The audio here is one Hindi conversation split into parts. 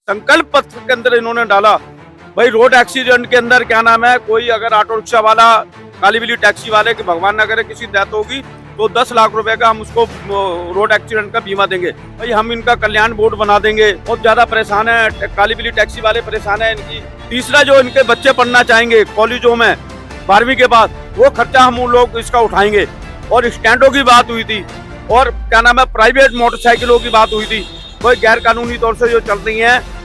संकल्प पत्र के अंदर इन्होंने डाला भाई रोड एक्सीडेंट के अंदर क्या नाम है, कोई अगर ऑटो रिक्शा वाला, काली बिल्ली टैक्सी वाले की भगवान न करे किसी डेथ होगी तो 10 लाख रुपए का हम उसको रोड एक्सीडेंट का बीमा देंगे। भाई हम इनका कल्याण बोर्ड बना देंगे। बहुत ज्यादा परेशान है, काली बिल्ली टैक्सी वाले परेशान है इनकी। तीसरा, जो इनके बच्चे पढ़ना चाहेंगे कॉलेजों में 12वीं के बाद, वो खर्चा हम उन लोग इसका उठाएंगे। और स्टैंडों की बात हुई थी और क्या नाम है, प्राइवेट मोटरसाइकिलों की बात हुई थी, कोई गैर कानूनी तौर से जो चल रही है।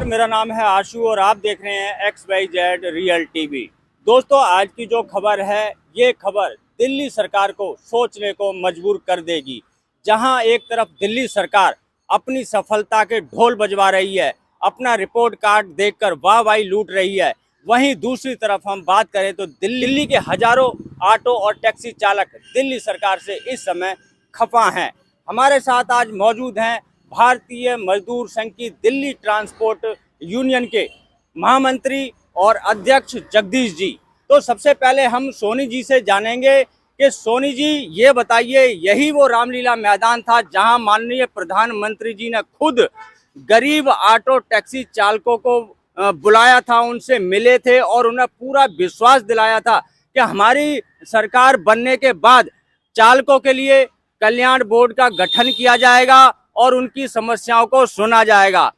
मेरा नाम है आशु और आप देख रहे हैं XYZ रियल टीवी। दोस्तों, आज की जो खबर है, ये खबर दिल्ली सरकार को सोचने को मजबूर कर देगी। जहां एक तरफ दिल्ली सरकार अपनी सफलता के ढोल बजवा रही है, अपना रिपोर्ट कार्ड देखकर वाहवाही लूट रही है, वहीं दूसरी तरफ हम बात करें तो दिल्ली के हजारों ऑटो और टैक्सी चालक दिल्ली सरकार से इस समय खफा हैं। हमारे साथ आज मौजूद हैं भारतीय मजदूर संघ की दिल्ली ट्रांसपोर्ट यूनियन के महामंत्री और अध्यक्ष जगदीश जी। तो सबसे पहले हम सोनी जी से जानेंगे कि सोनी जी, ये बताइए, यही वो रामलीला मैदान था जहां माननीय प्रधानमंत्री जी ने खुद गरीब ऑटो टैक्सी चालकों को बुलाया था, उनसे मिले थे और उन्हें पूरा विश्वास दिलाया था कि हमारी सरकार बनने के बाद चालकों के लिए कल्याण बोर्ड का गठन किया जाएगा और उनकी समस्याओं को सुना जाएगा।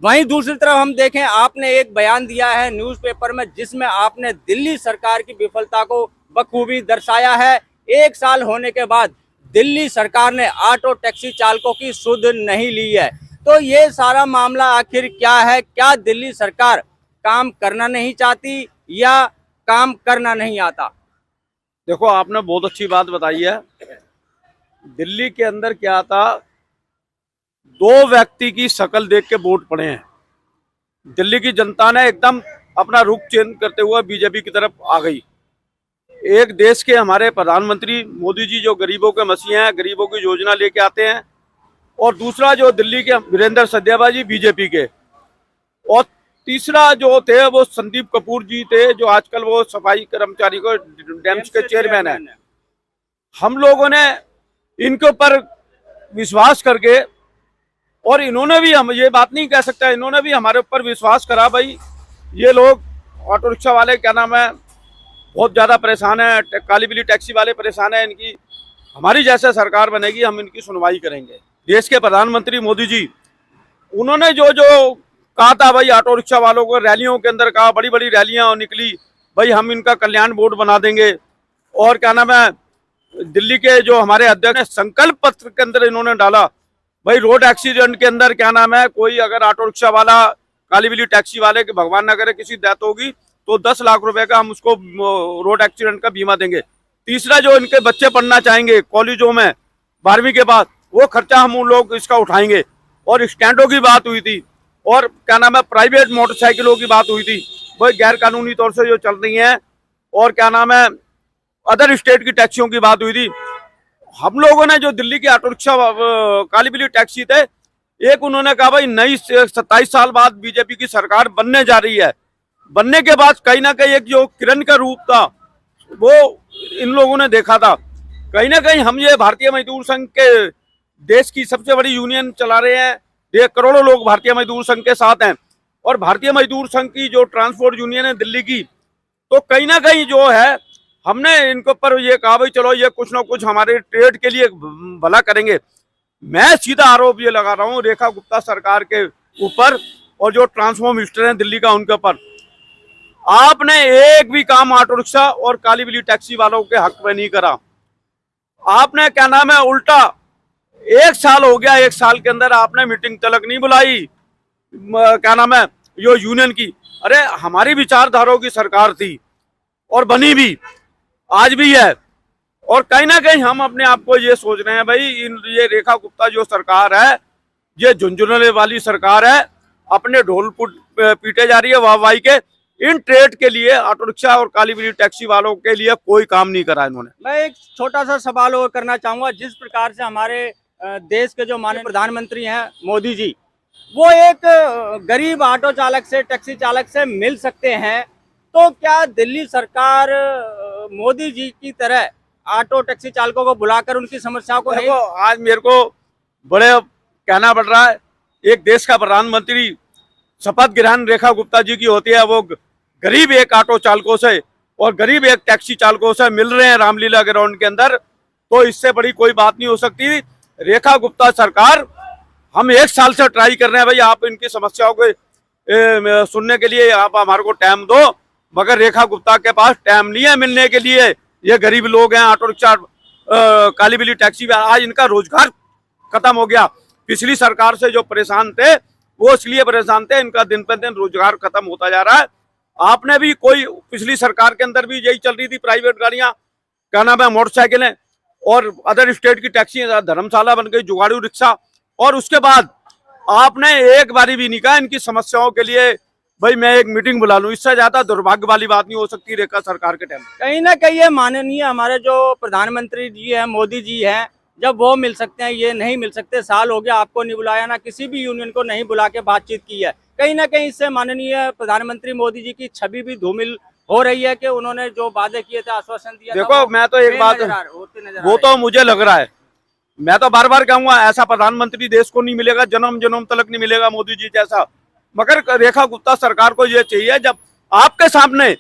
वहीं दूसरी तरफ हम देखें, आपने एक बयान दिया है न्यूज़पेपर में जिसमें आपने दिल्ली सरकार की विफलता को बखूबी दर्शाया है। 1 साल होने के बाद दिल्ली सरकार ने ऑटो टैक्सी चालकों की सुध नहीं ली है। तो ये सारा मामला आखिर क्या है? क्या दिल्ली सरकार काम करना नहीं चाहती या काम करना नहीं आता? देखो, आपने बहुत अच्छी बात बताई है। दिल्ली के अंदर क्या था, 2 व्यक्ति की शक्ल देख के वोट पड़े हैं। दिल्ली की जनता ने एकदम अपना रुख चेंज करते हुए बीजेपी की तरफ आ गई। एक देश के हमारे प्रधानमंत्री मोदी जी जो गरीबों के मसीहा हैं, गरीबों की योजना लेके आते हैं, और दूसरा जो दिल्ली के वीरेंद्र सैजबा जी बीजेपी के, और तीसरा जो थे वो संदीप कपूर जी थे जो आजकल वो सफाई कर्मचारी को डेम्स के चेयरमैन है। हम लोगों ने इनके ऊपर विश्वास करके, और इन्होंने भी, हम ये बात नहीं कह सकते, इन्होंने भी हमारे ऊपर विश्वास करा। भाई ये लोग ऑटो रिक्शा वाले क्या नाम है बहुत ज़्यादा परेशान है, काली बिल्ली टैक्सी वाले परेशान है, इनकी हमारी जैसे सरकार बनेगी हम इनकी सुनवाई करेंगे। देश के प्रधानमंत्री मोदी जी, उन्होंने जो जो कहा था भाई ऑटो रिक्शा वालों को, रैलियों के अंदर कहा, बड़ी बड़ी रैलियाँ निकली, भाई हम इनका कल्याण बोर्ड बना देंगे। और क्या नाम है, दिल्ली के जो हमारे अध्यक्ष संकल्प पत्र के अंदर इन्होंने डाला भाई रोड एक्सीडेंट के अंदर क्या नाम है, कोई अगर ऑटो रिक्शा वाला, काली बिल्ली टैक्सी वाले की भगवान न करे किसी डेथ होगी तो 10 लाख रुपए का हम उसको रोड एक्सीडेंट का बीमा देंगे। तीसरा, जो इनके बच्चे पढ़ना चाहेंगे कॉलेजों में 12वीं के बाद, वो खर्चा हम उन लोग इसका उठाएंगे। और स्टैंडों की बात हुई थी और क्या नाम है, प्राइवेट मोटरसाइकिलों की बात हुई थी, वही गैर कानूनी तौर से जो चल रही है, और क्या नाम है, अदर स्टेट की टैक्सियों की बात हुई थी। हम लोगों ने जो दिल्ली के ऑटो रिक्शा काली बिल्ली टैक्सी थे, एक उन्होंने कहा भाई नई 27 साल बाद बीजेपी की सरकार बनने जा रही है, बनने के बाद कहीं ना कहीं एक जो किरण का रूप था वो इन लोगों ने देखा था। कहीं ना कहीं हम ये भारतीय मजदूर संघ के देश की सबसे बड़ी यूनियन चला रहे हैं, ये करोड़ों लोग भारतीय मजदूर संघ के साथ हैं, और भारतीय मजदूर संघ की जो ट्रांसपोर्ट यूनियन है दिल्ली की, तो कहीं ना कहीं जो है हमने इनके ऊपर ये कहा भाई चलो ये कुछ ना कुछ हमारे ट्रेड के लिए भला करेंगे। मैं सीधा आरोप ये लगा रहा हूँ रेखा गुप्ता सरकार के ऊपर और जो ट्रांसफॉर्म मिनिस्टर हैं दिल्ली का, उनके ऊपर। आपने एक भी काम ऑटो रिक्शा और काली बिल्ली टैक्सी वालों के हक में नहीं करा। आपने क्या नाम है, उल्टा 1 साल हो गया, 1 साल के अंदर आपने मीटिंग तलक नहीं बुलाई क्या नाम है यो यूनियन की। अरे हमारी विचारधाराओं की सरकार थी और बनी भी, आज भी है, और कहीं ना कहीं हम अपने आप को ये सोच रहे हैं भाई ये रेखा गुप्ता जो सरकार है, ये झुंझुनने वाली सरकार है, अपने ढोल पीटे जा रही है वाहवाही के। इन ट्रेड के लिए ऑटो रिक्शा और काली बिल्ली टैक्सी वालों के लिए कोई काम नहीं करा इन्होंने। मैं एक छोटा सा सवाल और करना चाहूंगा। जिस प्रकार से हमारे देश के जो माननीय प्रधानमंत्री हैं मोदी जी, वो एक गरीब ऑटो चालक से, टैक्सी चालक से मिल सकते हैं, तो क्या दिल्ली सरकार मोदी जी की तरह ऑटो टैक्सी चालकों को बुलाकर उनकी समस्याओं को देखो, आज मेरे को बड़े कहना पड़ रहा है। एक देश का प्रधानमंत्री शपथ ग्रहण रेखा गुप्ता जी की होती है, वो गरीब एक ऑटो चालकों से और गरीब एक टैक्सी चालकों से मिल रहे हैं रामलीला ग्राउंड के अंदर, तो इससे बड़ी कोई बात नहीं हो सकती। रेखा गुप्ता सरकार, हम 1 साल से ट्राई कर रहे हैं भाई, आप इनकी समस्याओं को सुनने के लिए आप हमारे को टाइम दो, मगर रेखा गुप्ता के पास टाइम नहीं है मिलने के लिए। ये गरीब लोग हैं, ऑटो रिक्शा, काली बिल्ली टैक्सी, आज इनका रोजगार खत्म हो गया। पिछली सरकार से जो परेशान थे वो इसलिए परेशान थे, इनका दिन पर दिन रोजगार खत्म होता जा रहा है। आपने भी कोई, पिछली सरकार के अंदर भी यही चल रही थी, प्राइवेट गाड़ियां, क्या नाम है, मोटरसाइकिलें और अदर स्टेट की टैक्सी, धर्मशाला बन गई, जुगाड़ू रिक्शा। और उसके बाद आपने एक बारी भी नहीं कहा इनकी समस्याओं के लिए भाई मैं एक मीटिंग बुला लूं। इससे ज्यादा दुर्भाग्य वाली बात नहीं हो सकती रेखा सरकार के टाइम। कहीं ना कहीं ये माननीय हमारे जो प्रधानमंत्री जी हैं, मोदी जी हैं, जब वो मिल सकते हैं ये नहीं मिल सकते। साल हो गया आपको नहीं बुलाया, ना किसी भी यूनियन को नहीं बुला के बातचीत की है। कहीं ना कहीं इससे माननीय प्रधानमंत्री मोदी जी की छवि भी धूमिल हो रही है कि उन्होंने जो वादे किए थे, आश्वासन दिया था, देखो मैं तो एक बात, वो तो मुझे लग रहा है, मैं तो बार बार कहूंगा ऐसा प्रधानमंत्री देश को नहीं मिलेगा, जन्म जन्म तक नहीं मिलेगा मोदी जी जैसा। मगर रेखा गुप्ता सरकार को ये चाहिए, जब आपके सामने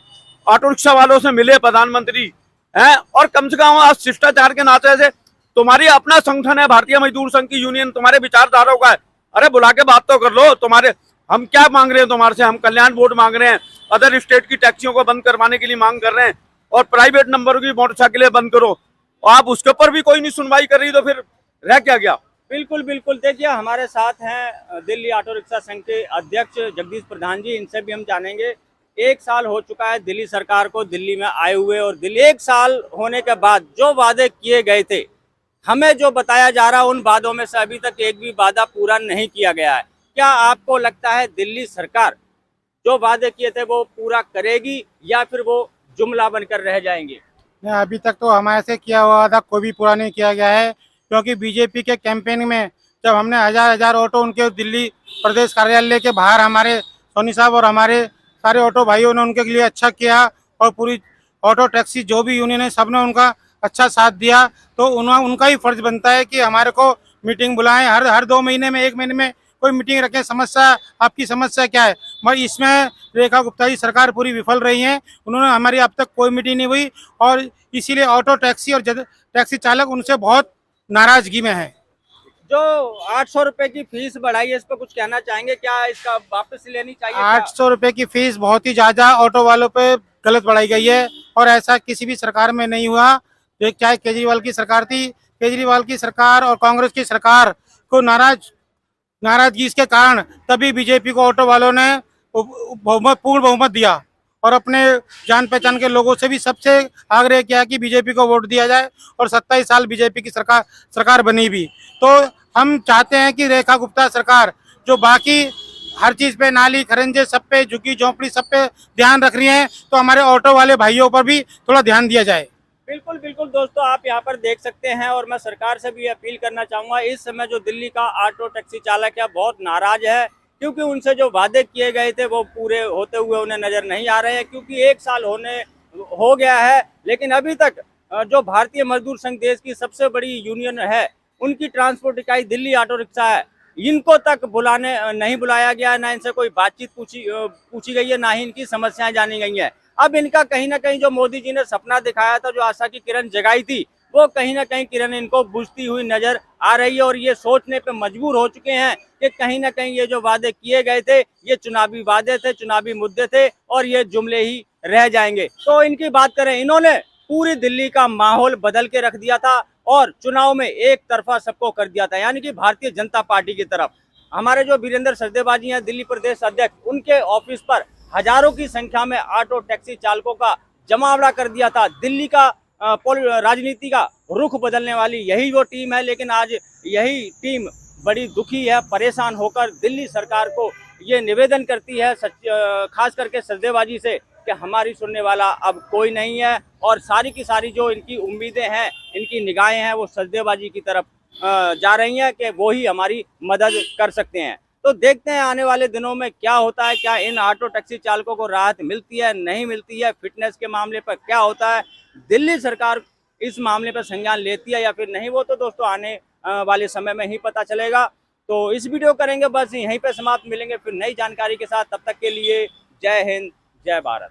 ऑटो रिक्शा वालों से मिले प्रधानमंत्री हैं, और कम से कम आज शिष्टाचार के नाते से, तुम्हारी अपना संगठन है भारतीय मजदूर संघ की यूनियन, तुम्हारे विचारधाराओं का है, अरे बुला के बात तो कर लो। तुम्हारे, हम क्या मांग रहे हैं तुम्हारे से, हम कल्याण बोर्ड मांग रहे हैं, अदर स्टेट की टैक्सियों को बंद करवाने के लिए मांग कर रहे हैं, और प्राइवेट नंबरों की मोटरसाइकिलें बंद करो। आप उसके ऊपर भी कोई नहीं सुनवाई कर रही, तो फिर रह क्या गया। बिल्कुल बिल्कुल। देखिए हमारे साथ हैं दिल्ली ऑटो रिक्शा संघ के अध्यक्ष जगदीश प्रधान जी, इनसे भी हम जानेंगे। 1 साल हो चुका है दिल्ली सरकार को दिल्ली में आए हुए, और दिल्ली 1 साल होने के बाद जो वादे किए गए थे, हमें जो बताया जा रहा है उन वादों में से अभी तक एक भी वादा पूरा नहीं किया गया है। क्या आपको लगता है दिल्ली सरकार जो वादे किए थे वो पूरा करेगी, या फिर वो जुमला बनकर रह जाएंगे? नहीं, अभी तक तो हमारे से किया हुआ वादा कोई भी पूरा नहीं किया गया है, क्योंकि बीजेपी के कैंपेन में जब हमने हजार ऑटो उनके दिल्ली प्रदेश कार्यालय के बाहर, हमारे सोनी साहब और हमारे सारे ऑटो भाइयों ने उनके लिए अच्छा किया, और पूरी ऑटो टैक्सी जो भी यूनियन है सबने उनका अच्छा साथ दिया, तो उनका ही फर्ज बनता है कि हमारे को मीटिंग बुलाएं, हर 2 महीने में, 1 महीने में कोई मीटिंग रखें। समस्या, आपकी समस्या क्या है? मगर इसमें रेखा गुप्ता जी सरकार पूरी विफल रही है, उन्होंने, हमारी अब तक कोई मीटिंग नहीं हुई, और इसीलिए ऑटो टैक्सी और टैक्सी चालक उनसे बहुत नाराजगी में है। जो 800 रुपए की फीस बढ़ाई है, इस पर कुछ कहना चाहेंगे? क्या इसका वापस लेनी चाहिए? 800 रुपए की फीस बहुत ही ज्यादा ऑटो वालों पे गलत बढ़ाई गई है, और ऐसा किसी भी सरकार में नहीं हुआ। चाहे केजरीवाल की सरकार थी, केजरीवाल की सरकार और कांग्रेस की सरकार को नाराजगी इसके कारण तभी बीजेपी को ऑटो वालों ने पूर्ण बहुमत दिया, और अपने जान पहचान के लोगों से भी सबसे आग्रह किया कि बीजेपी को वोट दिया जाए, और 27 साल बीजेपी की सरकार बनी भी। तो हम चाहते हैं कि रेखा गुप्ता सरकार जो बाकी हर चीज पे, नाली खरंजे सब पे, झुग्गी झोंपड़ी सब पे ध्यान रख रही है, तो हमारे ऑटो वाले भाइयों पर भी थोड़ा ध्यान दिया जाए। बिल्कुल बिल्कुल दोस्तों, आप यहाँ पर देख सकते हैं, और मैं सरकार से भी अपील करना चाहूँगा। इस समय जो दिल्ली का ऑटो टैक्सी चालक है बहुत नाराज है, क्योंकि उनसे जो वादे किए गए थे वो पूरे होते हुए उन्हें नजर नहीं आ रहे हैं, क्योंकि 1 साल हो गया है, लेकिन अभी तक जो भारतीय मजदूर संघ देश की सबसे बड़ी यूनियन है, उनकी ट्रांसपोर्ट इकाई दिल्ली ऑटो रिक्शा है, इनको तक नहीं बुलाया गया, ना इनसे कोई बातचीत पूछी गई है, ना ही इनकी समस्याएं जानी गई हैं। अब इनका कहीं ना कहीं जो मोदी जी ने सपना दिखाया था, जो आशा की किरण जगाई थी, वो कहीं ना कहीं किरण इनको बुझती हुई नजर आ रही है, और ये सोचने पे मजबूर हो चुके हैं कि कहीं ना कहीं ये जो वादे किए गए थे, ये चुनावी वादे थे, चुनावी मुद्दे थे, और ये जुमले ही रह जाएंगे। तो इनकी बात करें, इन्होंने पूरी दिल्ली का माहौल बदल के रख दिया था, और चुनाव में एक तरफा सबको कर दिया था, यानी कि भारतीय जनता पार्टी की तरफ। हमारे जो वीरेंद्र सरदेबाजी हैं, दिल्ली प्रदेश अध्यक्ष, उनके ऑफिस पर हजारों की संख्या में ऑटो टैक्सी चालकों का जमावड़ा कर दिया था। दिल्ली का राजनीति का रुख बदलने वाली यही वो टीम है, लेकिन आज यही टीम बड़ी दुखी है, परेशान होकर दिल्ली सरकार को ये निवेदन करती है, खास करके सरदेबाजी से, कि हमारी सुनने वाला अब कोई नहीं है, और सारी की सारी जो इनकी उम्मीदें हैं, इनकी निगाहें हैं, वो सरदेबाजी की तरफ जा रही हैं कि वो ही हमारी मदद कर सकते हैं। तो देखते हैं आने वाले दिनों में क्या होता है, क्या इन ऑटो टैक्सी चालकों को राहत मिलती है, नहीं मिलती है, फिटनेस के मामले पर क्या होता है, दिल्ली सरकार इस मामले पर संज्ञान लेती है या फिर नहीं, वो तो दोस्तों आने वाले समय में ही पता चलेगा। तो इस वीडियो करेंगे बस यहीं पे समाप्त, मिलेंगे फिर नई जानकारी के साथ। तब तक के लिए जय हिंद, जय भारत।